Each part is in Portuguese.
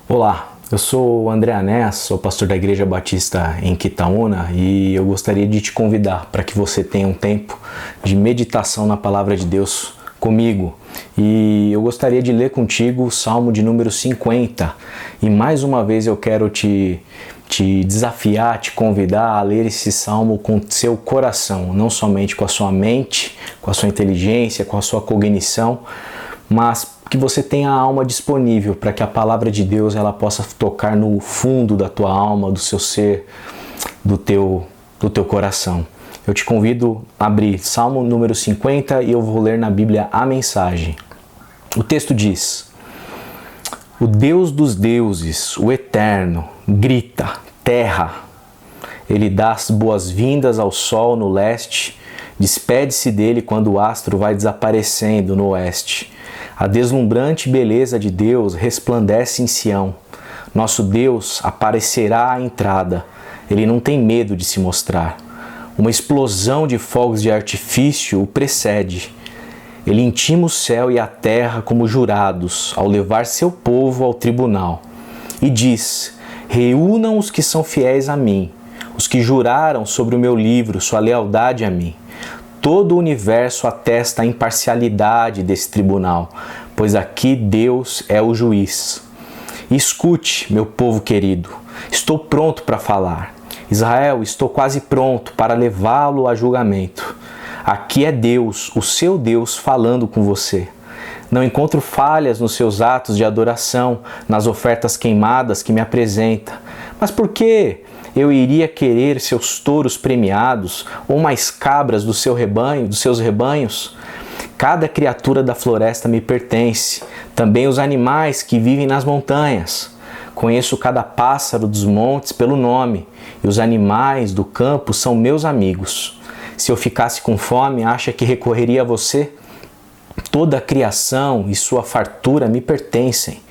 Olá, eu sou o André Anés, sou pastor da Igreja Batista em Quitaúna e eu gostaria de te convidar para que você tenha um tempo de meditação na Palavra de Deus comigo. E eu gostaria de ler contigo o Salmo de número 50 e mais uma vez eu quero te desafiar, te convidar a ler esse Salmo com seu coração, não somente com a sua mente, com a sua inteligência, com a sua cognição, mas que você tenha a alma disponível para que a palavra de Deus ela possa tocar no fundo da tua alma, do seu ser, do teu coração. Eu te convido a abrir Salmo número 50 e eu vou ler na Bíblia a mensagem. O texto diz: O Deus dos deuses, o Eterno, grita, terra. Ele dá as boas-vindas ao sol no leste, despede-se dele quando o astro vai desaparecendo no oeste. A deslumbrante beleza de Deus resplandece em Sião. Nosso Deus aparecerá à entrada. Ele não tem medo de se mostrar. Uma explosão de fogos de artifício o precede. Ele intima o céu e a terra como jurados ao levar seu povo ao tribunal. E diz: reúnam os que são fiéis a mim, os que juraram sobre o meu livro sua lealdade a mim. Todo o universo atesta a imparcialidade desse tribunal, pois aqui Deus é o juiz. Escute, meu povo querido, estou pronto para falar. Israel, estou quase pronto para levá-lo a julgamento. Aqui é Deus, o seu Deus, falando com você. Não encontro falhas nos seus atos de adoração, nas ofertas queimadas que me apresenta. Mas por que eu iria querer seus touros premiados ou mais cabras do seu rebanho, dos seus rebanhos? Cada criatura da floresta me pertence, também os animais que vivem nas montanhas. Conheço cada pássaro dos montes pelo nome, e os animais do campo são meus amigos. Se eu ficasse com fome, acha que recorreria a você? Toda a criação e sua fartura me pertencem.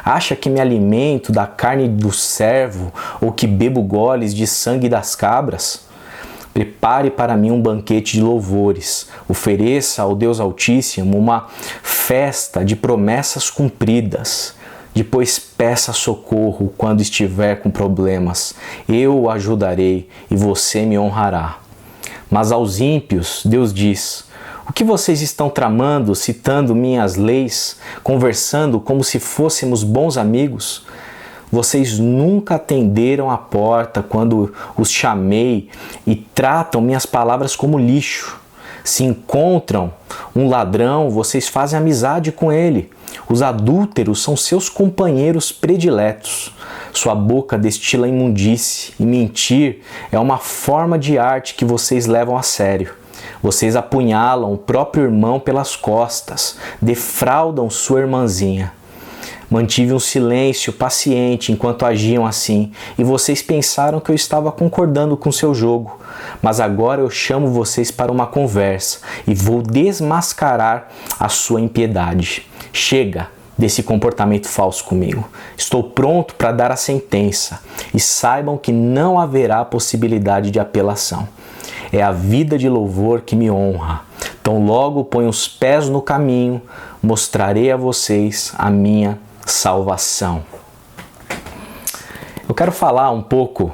Acha que me alimento da carne do servo ou que bebo goles de sangue das cabras? Prepare para mim um banquete de louvores. Ofereça ao Deus Altíssimo uma festa de promessas cumpridas. Depois peça socorro quando estiver com problemas. Eu o ajudarei e você me honrará. Mas aos ímpios, Deus diz: o que vocês estão tramando, citando minhas leis, conversando como se fôssemos bons amigos? Vocês nunca atenderam a porta quando os chamei e tratam minhas palavras como lixo. Se encontram um ladrão, vocês fazem amizade com ele. Os adúlteros são seus companheiros prediletos. Sua boca destila imundície e mentir é uma forma de arte que vocês levam a sério. Vocês apunhalam o próprio irmão pelas costas, defraudam sua irmãzinha. Mantive um silêncio paciente enquanto agiam assim, e vocês pensaram que eu estava concordando com seu jogo. Mas agora eu chamo vocês para uma conversa e vou desmascarar a sua impiedade. Chega desse comportamento falso comigo. Estou pronto para dar a sentença, e saibam que não haverá possibilidade de apelação. É a vida de louvor que me honra. Então logo ponho os pés no caminho, mostrarei a vocês a minha salvação. Eu quero falar um pouco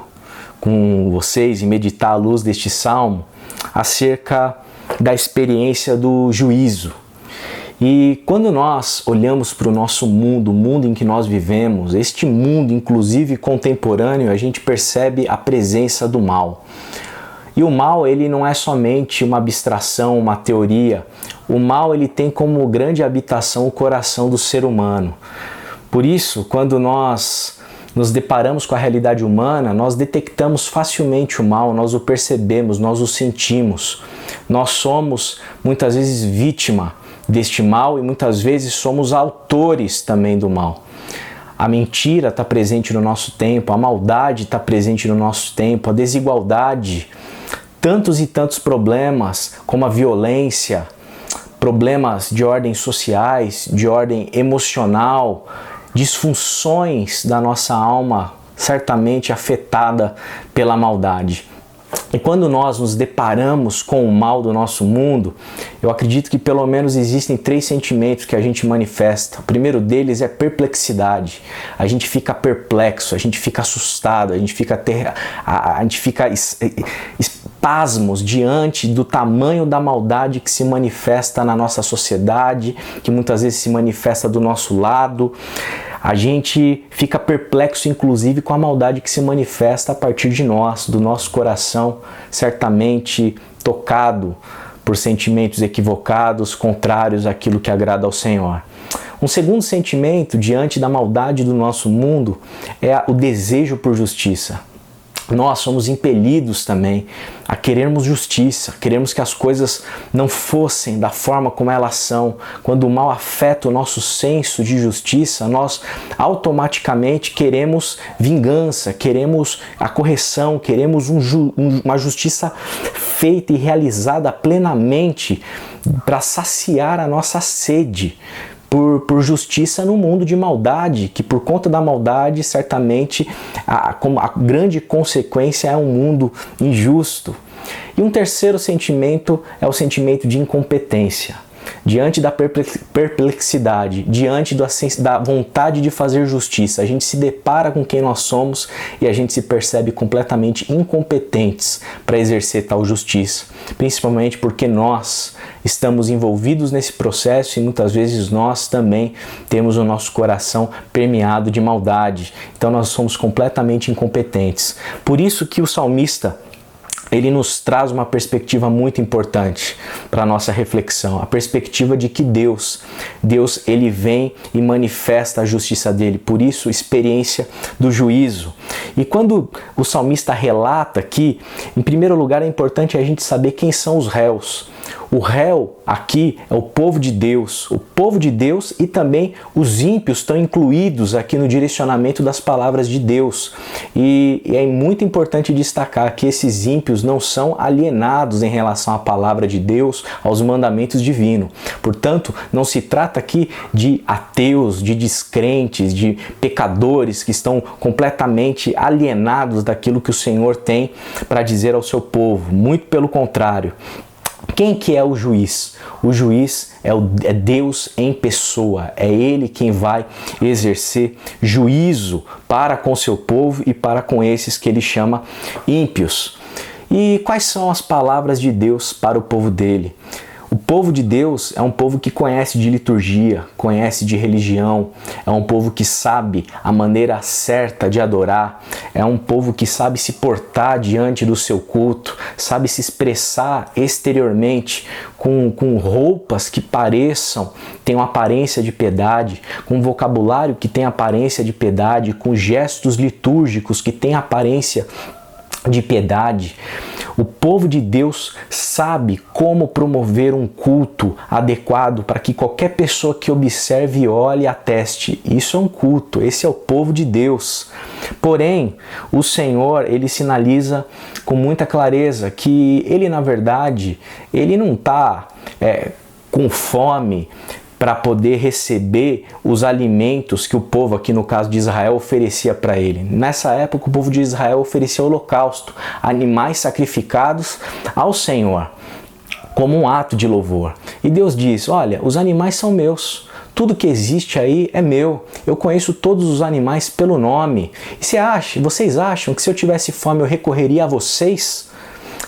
com vocês e meditar à luz deste salmo acerca da experiência do juízo. E quando nós olhamos para o nosso mundo, o mundo em que nós vivemos, este mundo inclusive contemporâneo, a gente percebe a presença do mal. E o mal, ele não é somente uma abstração, uma teoria. O mal, ele tem como grande habitação o coração do ser humano. Por isso, quando nós nos deparamos com a realidade humana, nós detectamos facilmente o mal, nós o percebemos, nós o sentimos. Nós somos, muitas vezes, vítima deste mal e muitas vezes somos autores também do mal. A mentira está presente no nosso tempo, a maldade está presente no nosso tempo, a desigualdade, tantos e tantos problemas, como a violência, problemas de ordem sociais, de ordem emocional, disfunções da nossa alma, certamente afetada pela maldade. E quando nós nos deparamos com o mal do nosso mundo, eu acredito que pelo menos existem 3 sentimentos que a gente manifesta. O primeiro deles é perplexidade. A gente fica perplexo, a gente fica assustado, a gente fica espasmos diante do tamanho da maldade que se manifesta na nossa sociedade, que muitas vezes se manifesta do nosso lado. A gente fica perplexo, inclusive, com a maldade que se manifesta a partir de nós, do nosso coração, certamente tocado por sentimentos equivocados, contrários àquilo que agrada ao Senhor. Um segundo sentimento diante da maldade do nosso mundo é o desejo por justiça. Nós somos impelidos também a querermos justiça, queremos que as coisas não fossem da forma como elas são. Quando o mal afeta o nosso senso de justiça, nós automaticamente queremos vingança, queremos a correção, queremos uma justiça feita e realizada plenamente para saciar a nossa sede por justiça no mundo de maldade, que por conta da maldade, certamente, a grande consequência é um mundo injusto. E um terceiro sentimento é o sentimento de incompetência. Diante da perplexidade, diante da vontade de fazer justiça, a gente se depara com quem nós somos e a gente se percebe completamente incompetentes para exercer tal justiça, principalmente porque nós estamos envolvidos nesse processo e muitas vezes nós também temos o nosso coração permeado de maldade, então nós somos completamente incompetentes. Por isso que o salmista, ele nos traz uma perspectiva muito importante para a nossa reflexão, a perspectiva de que Deus, ele vem e manifesta a justiça dele, por isso experiência do juízo. E quando o salmista relata aqui, em primeiro lugar é importante a gente saber quem são os réus. O réu aqui é o povo de Deus e também os ímpios estão incluídos aqui no direcionamento das palavras de Deus. E é muito importante destacar que esses ímpios não são alienados em relação à palavra de Deus, aos mandamentos divinos. Portanto, não se trata aqui de ateus, de descrentes, de pecadores que estão completamente alienados daquilo que o Senhor tem para dizer ao seu povo. Muito pelo contrário. Quem que é o juiz? O juiz é Deus em pessoa, é Ele quem vai exercer juízo para com seu povo e para com esses que Ele chama ímpios. E quais são as palavras de Deus para o povo dele? O povo de Deus é um povo que conhece de liturgia, conhece de religião, é um povo que sabe a maneira certa de adorar, é um povo que sabe se portar diante do seu culto, sabe se expressar exteriormente com roupas que tenham aparência de piedade, com vocabulário que tem aparência de piedade, com gestos litúrgicos que têm aparência de piedade. O povo de Deus sabe como promover um culto adequado para que qualquer pessoa que observe, olhe e ateste. Isso é um culto, esse é o povo de Deus. Porém, o Senhor, ele sinaliza com muita clareza que ele, na verdade, ele não está com fome para poder receber os alimentos que o povo, aqui no caso de Israel, oferecia para ele. Nessa época, o povo de Israel oferecia holocausto, animais sacrificados ao Senhor, como um ato de louvor. E Deus diz, olha, os animais são meus, tudo que existe aí é meu, eu conheço todos os animais pelo nome. E vocês acham que se eu tivesse fome eu recorreria a vocês?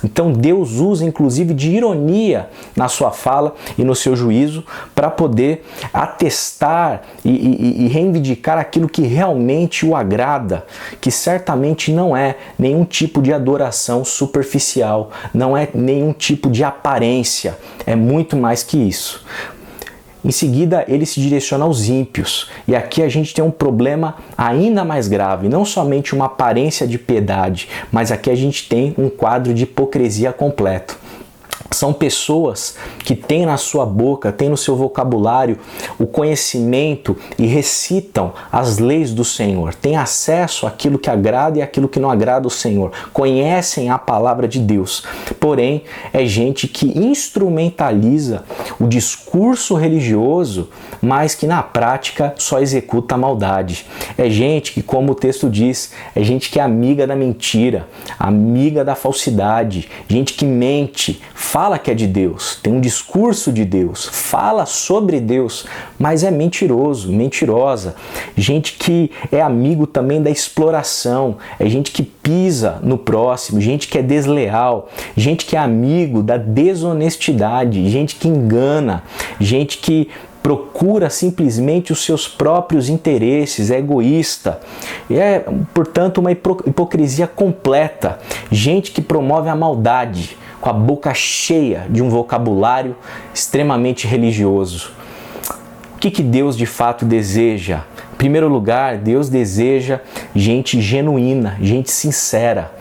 Então Deus usa inclusive de ironia na sua fala e no seu juízo para poder atestar e reivindicar aquilo que realmente o agrada, que certamente não é nenhum tipo de adoração superficial, não é nenhum tipo de aparência, é muito mais que isso. Em seguida, ele se direciona aos ímpios. E aqui a gente tem um problema ainda mais grave. Não somente uma aparência de piedade, mas aqui a gente tem um quadro de hipocrisia completo. São pessoas que têm na sua boca, têm no seu vocabulário o conhecimento e recitam as leis do Senhor, têm acesso àquilo que agrada e àquilo que não agrada o Senhor, conhecem a palavra de Deus. Porém, é gente que instrumentaliza o discurso religioso, mas que na prática só executa a maldade. É gente que, como o texto diz, é gente que é amiga da mentira, amiga da falsidade, gente que mente, fala que é de Deus, tem um discurso de Deus, fala sobre Deus, mas é mentiroso, mentirosa. Gente que é amigo também da exploração, é gente que pisa no próximo, gente que é desleal, gente que é amigo da desonestidade, gente que engana, gente que procura simplesmente os seus próprios interesses, é egoísta. E é, portanto, uma hipocrisia completa. Gente que promove a maldade, com a boca cheia de um vocabulário extremamente religioso. O que Deus de fato deseja? Em primeiro lugar, Deus deseja gente genuína, gente sincera.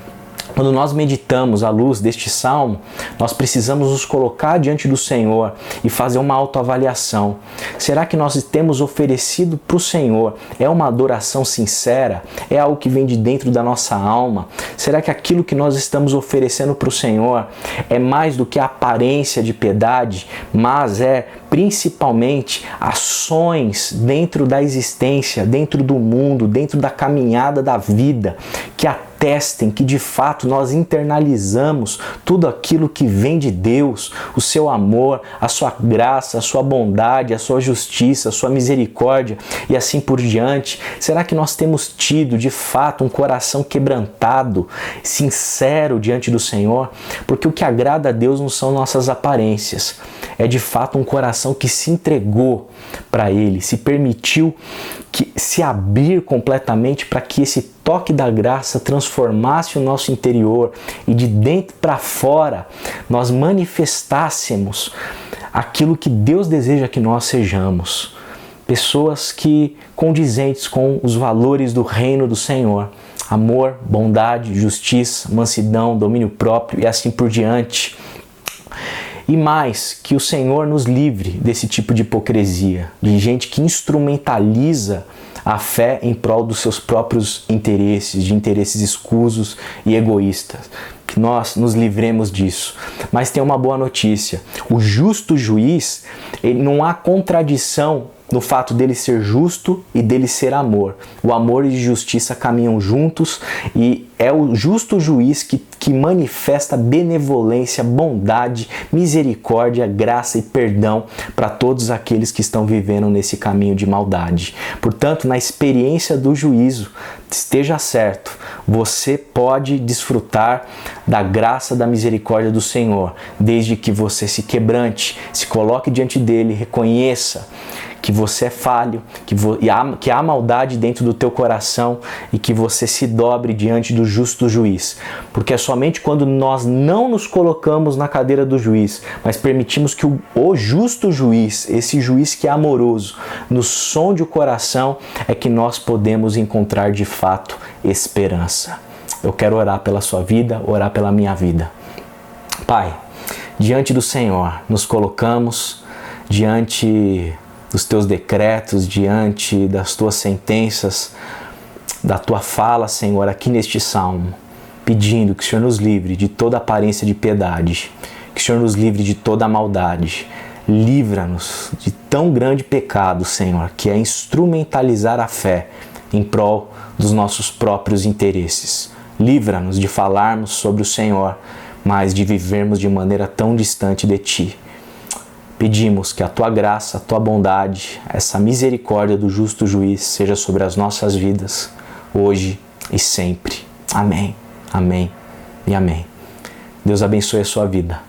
Quando nós meditamos à luz deste salmo, nós precisamos nos colocar diante do Senhor e fazer uma autoavaliação. Será que nós temos oferecido para o Senhor? É uma adoração sincera? É algo que vem de dentro da nossa alma? Será que aquilo que nós estamos oferecendo para o Senhor é mais do que a aparência de piedade, mas é principalmente ações dentro da existência, dentro do mundo, dentro da caminhada da vida, que atestem que de fato nós internalizamos tudo aquilo que vem de Deus, o seu amor, a sua graça, a sua bondade, a sua justiça, a sua misericórdia e assim por diante? Será que nós temos tido de fato um coração quebrantado, sincero diante do Senhor? Porque o que agrada a Deus não são nossas aparências, é de fato um coração que se entregou para Ele, se permitiu que se abrir completamente para que esse toque da graça transformasse o nosso interior e de dentro para fora nós manifestássemos aquilo que Deus deseja que nós sejamos. Pessoas que condizentes com os valores do reino do Senhor. Amor, bondade, justiça, mansidão, domínio próprio e assim por diante. E mais, que o Senhor nos livre desse tipo de hipocrisia, de gente que instrumentaliza a fé em prol dos seus próprios interesses, de interesses escusos e egoístas. Que nós nos livremos disso. Mas tem uma boa notícia: o justo juiz, não há contradição no fato dele ser justo e dele ser amor. O amor e a justiça caminham juntos e é o justo juiz que manifesta benevolência, bondade, misericórdia, graça e perdão para todos aqueles que estão vivendo nesse caminho de maldade. Portanto, na experiência do juízo, esteja certo, você pode desfrutar da graça, da misericórdia do Senhor, desde que você se quebrante, se coloque diante dele, reconheça que você é falho, que há maldade dentro do teu coração e que você se dobre diante do justo juiz. Porque é somente quando nós não nos colocamos na cadeira do juiz, mas permitimos que o justo juiz, esse juiz que é amoroso, nos sonde o coração, é que nós podemos encontrar de fato esperança. Eu quero orar pela sua vida, orar pela minha vida. Pai, diante do Senhor, nos colocamos diante dos teus decretos, diante das tuas sentenças, da tua fala, Senhor, aqui neste salmo, pedindo que o Senhor nos livre de toda aparência de piedade, que o Senhor nos livre de toda a maldade. Livra-nos de tão grande pecado, Senhor, que é instrumentalizar a fé em prol dos nossos próprios interesses. Livra-nos de falarmos sobre o Senhor, mas de vivermos de maneira tão distante de Ti. Pedimos que a Tua graça, a Tua bondade, essa misericórdia do justo juiz seja sobre as nossas vidas, hoje e sempre. Amém, amém e amém. Deus abençoe a sua vida.